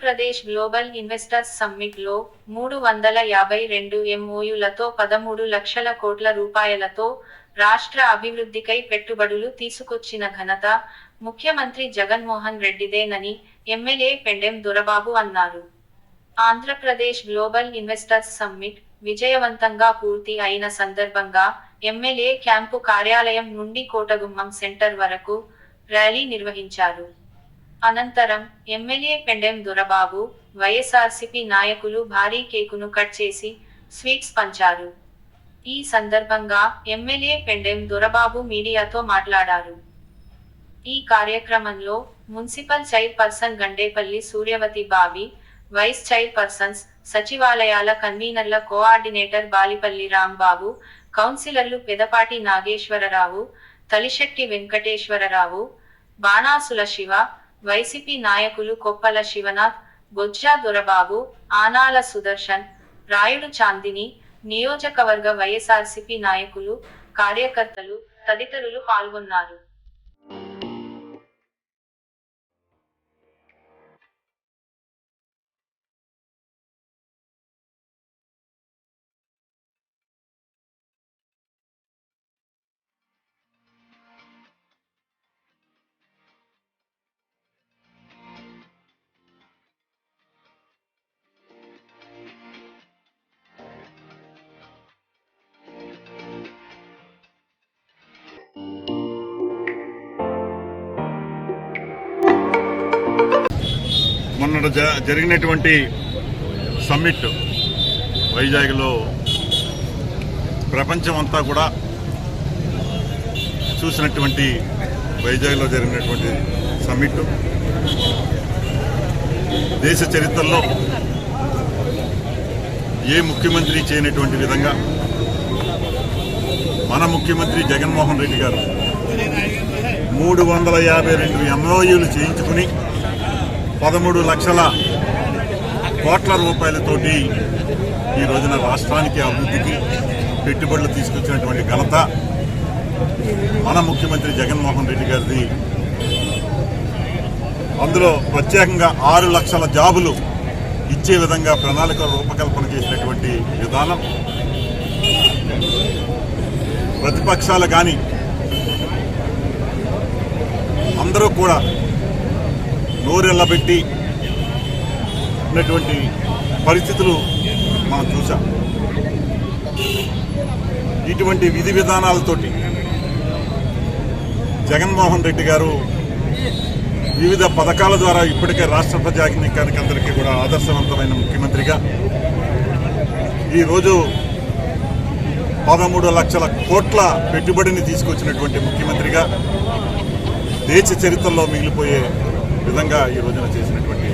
Andhra Pradesh global investors summit లో 352 MOUలతో 13 లక్షల కోట్ల రూపాయలతో రాష్ట్ర అభివృద్ధికై పెట్టుబడులు తీసుకొచ్చిన ఘనత ముఖ్యమంత్రి జగన్మోహన్ రెడ్డిదేనని ఎమ్మెల్యే పెండెం దొరబాబు అన్నారు. ఆంధ్రప్రదేశ్ గ్లోబల్ ఇన్వెస్టర్స్ సమ్మిట్ విజయవంతంగా పూర్తి అయిన సందర్భంగా ఎమ్మెల్యే క్యాంపు కార్యాలయం నుండి కోటగుమ్మం సెంటర్ వరకు ర్యాలీ నిర్వహించారు. అనంతరం ఎమ్మెల్యే పెండెం దొరబాబు, వైఎస్ఆర్సీపీ నాయకులు భారీ కేకును కట్ చేసి స్వీట్స్ పంచారు. ఈ సందర్భంగా ఎమ్మెల్యే పెండెం దొరబాబు మీడియాతో మాట్లాడారు. ఈ కార్యక్రమంలో municipal chairperson Gandepalli Suryavathi Bobby, vice chairpersons, సచివాలయాల కన్వీనర్ల కోఆర్డినేటర్ బాలిపల్లి రాంబాబు, కౌన్సిలర్లు పెదపాటి నాగేశ్వరరావు, తలిశెట్టి వెంకటేశ్వరరావు, బాణాసుల శివ, వైసీపీ నాయకులు కొప్పల శివనాథ్, బొజ్జా దొరబాబు, ఆనాల సుదర్శన్, రాయుడు చాందిని, నియోజకవర్గ వైఎస్ఆర్సీపీ నాయకులు, కార్యకర్తలు తదితరులు పాల్గొన్నారు. మొన్న జరిగినటువంటి సమ్మిట్ వైజాగ్లో ప్రపంచం అంతా కూడా చూసినటువంటి వైజాగ్లో జరిగినటువంటి సమ్మిట్ దేశ చరిత్రలో ఏ ముఖ్యమంత్రి చేయనటువంటి విధంగా మన ముఖ్యమంత్రి జగన్మోహన్ రెడ్డి గారు 352 MOUలు చేయించుకుని 13 లక్షల కోట్ల రూపాయలతోటి ఈ రోజున రాష్ట్రానికి అభివృద్ధికి పెట్టుబడులు తీసుకొచ్చినటువంటి ఘనత మన ముఖ్యమంత్రి జగన్మోహన్ రెడ్డి గారిది. అందులో ప్రత్యేకంగా 6 లక్షల జాబులు ఇచ్చే విధంగా ప్రణాళిక రూపకల్పన చేసినటువంటి విధానం ప్రతిపక్షాలు కానీ అందరూ కూడా నోరెళ్లబెట్టి ఉన్నటువంటి పరిస్థితులు మనం చూసాం. ఇటువంటి విధి విధానాలతోటి జగన్మోహన్ రెడ్డి గారు వివిధ పథకాల ద్వారా ఇప్పటికే రాష్ట్ర ప్రజానీకానికి అందరికీ కూడా ఆదర్శవంతమైన ముఖ్యమంత్రిగా ఈరోజు 13 లక్షల కోట్ల పెట్టుబడిని తీసుకొచ్చినటువంటి ముఖ్యమంత్రిగా దేశ చరిత్రలో మిగిలిపోయే విధంగా ఈ రోజున చేసినటువంటి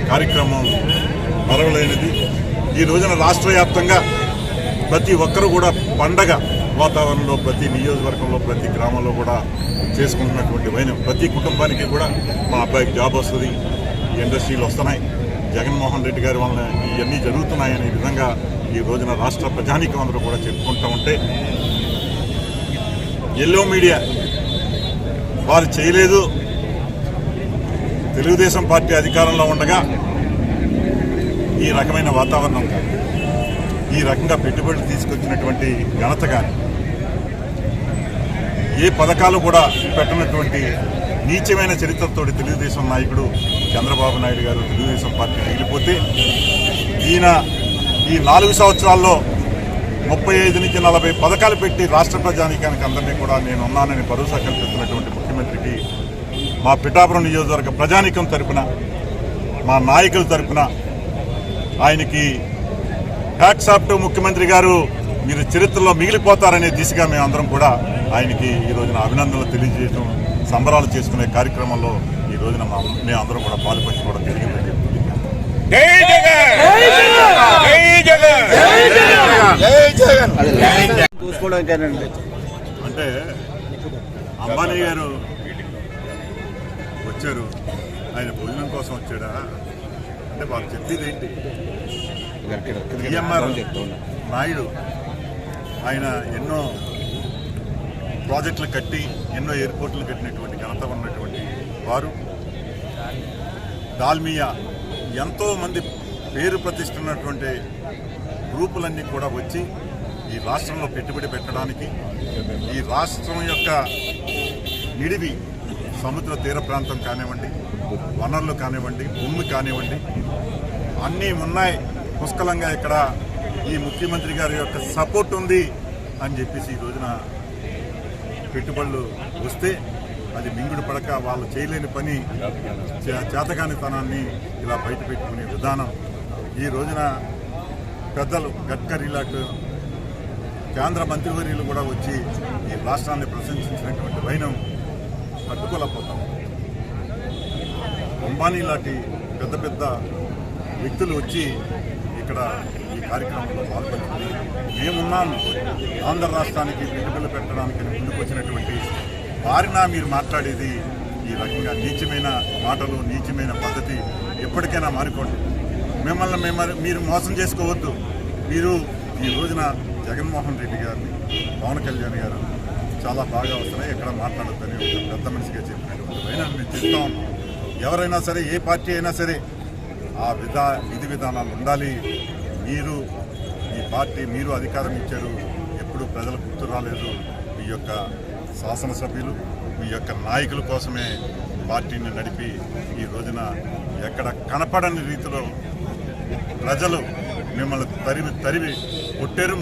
కార్యక్రమం మరవలేనిది. ఈ రోజున రాష్ట్ర వ్యాప్తంగా ప్రతి ఒక్కరూ కూడా పండగ వాతావరణంలో ప్రతి నియోజకవర్గంలో ప్రతి గ్రామంలో కూడా చేసుకుంటున్నటువంటి వైనం ప్రతి కుటుంబానికి కూడా మా అబ్బాయికి జాబ్ వస్తుంది, ఇండస్ట్రీలు వస్తున్నాయి, జగన్మోహన్ రెడ్డి గారి వలన ఇవన్నీ జరుగుతున్నాయనే విధంగా ఈ రోజున రాష్ట్ర ప్రజానీకం అందరూ కూడా చెప్పుకుంటూ ఉంటే ఎల్లో మీడియా వారు చేయలేదు, తెలుగుదేశం పార్టీ అధికారంలో ఉండగా ఈ రకమైన వాతావరణం కానీ ఈ రకంగా పెట్టుబడులు తీసుకొచ్చినటువంటి ఘనత కానీ ఏ పథకాలు కూడా పెట్టనటువంటి నీచమైన చరిత్రతోటి తెలుగుదేశం నాయకుడు చంద్రబాబు నాయుడు గారు తెలుగుదేశం పార్టీ మిగిలిపోతే ఈయన ఈ 4 సంవత్సరాల్లో 35 నుంచి 40 పథకాలు పెట్టి రాష్ట్ర ప్రజానీకానికి అందరినీ కూడా నేను ఉన్నానని భరోసా కల్పిస్తున్నటువంటి ముఖ్యమంత్రికి మా పిఠాపురం నియోజకవర్గ ప్రజానీకం తరపున మా నాయకుల తరపున ఆయనకి హ్యాట్స్ ఆఫ్ టు ముఖ్యమంత్రి గారు, మీరు చరిత్రలో మిగిలిపోతారనే దిశగా మేమందరం కూడా ఆయనకి ఈ రోజున అభినందనలు తెలియజేయడం సంబరాలు చేసుకునే కార్యక్రమంలో ఈ రోజున మేమందరం కూడా పాల్పంచుకోవడం జరిగిందని చెప్తుంది. అంటే అంబానీ గారు వచ్చారు, ఆయన భోజనం కోసం వచ్చాడా అంటే వాళ్ళు చెప్పేది ఏంటి? ఈఎంఆర్ నాయుడు ఆయన ఎన్నో ప్రాజెక్టులు కట్టి ఎన్నో ఎయిర్పోర్ట్లు కట్టినటువంటి ఘనత ఉన్నటువంటి వారు, దాల్మియా ఎంతోమంది పేరు ప్రతిష్ఠున్నటువంటి గ్రూపులన్నీ కూడా వచ్చి ఈ రాష్ట్రంలో పెట్టుబడి పెట్టడానికి, ఈ రాష్ట్రం యొక్క నిడివి సముద్ర తీర ప్రాంతం కానివ్వండి, వనరులు కానివ్వండి, భూమి కానివ్వండి, అన్నీ ఉన్నాయి పుష్కలంగా. ఇక్కడ ఈ ముఖ్యమంత్రి గారి యొక్క సపోర్ట్ ఉంది అని చెప్పేసి ఈ రోజున పెట్టుబడులు వస్తే అది మింగుడు పడక వాళ్ళు చేయలేని పని, చేతకానితనాన్ని ఇలా బయట పెట్టుకునే విధానం. ఈ రోజున పెద్దలు గడ్కరీ లాంటి కేంద్ర మంత్రివర్యులు కూడా వచ్చి ఈ రాష్ట్రాన్ని ప్రశంసించినటువంటి వైనం తట్టుకోలేకపోతాం. అంబానీ లాంటి పెద్ద పెద్ద వ్యక్తులు వచ్చి ఇక్కడ ఈ కార్యక్రమంలో పాల్గొంటుంది. మేమున్నాము ఆంధ్ర రాష్ట్రానికి పెట్టుబడులు పెట్టడానికి ముందుకు వచ్చినటువంటి వారినా మీరు మాట్లాడేది ఈ రకంగా నీచమైన మాటలు, నీచమైన పద్ధతి ఎప్పటికైనా మానుకోండి. మీరు మోసం చేసుకోవద్దు. మీరు ఈ రోజున జగన్మోహన్ రెడ్డి గారిని, పవన్ కళ్యాణ్ గారు చాలా బాగా వస్తున్నాయి, ఎక్కడ మాట్లాడొద్దని ఒక పెద్ద మనిషిగా చెప్పినటువంటి వైనా మేము చెప్తా ఉన్నాం. ఎవరైనా సరే, ఏ పార్టీ అయినా సరే ఆ విధి విధానాలు ఉండాలి. మీరు ఈ పార్టీ, మీరు అధికారం ఇచ్చారు, ఎప్పుడు ప్రజలకు గుర్తు రాలేదు. మీ యొక్క శాసనసభ్యులు, మీ యొక్క నాయకుల కోసమే పార్టీని నడిపి ఈ రోజున ఎక్కడ కనపడని రీతిలో ప్రజలు మిమ్మల్ని తరిమి కొట్టారు.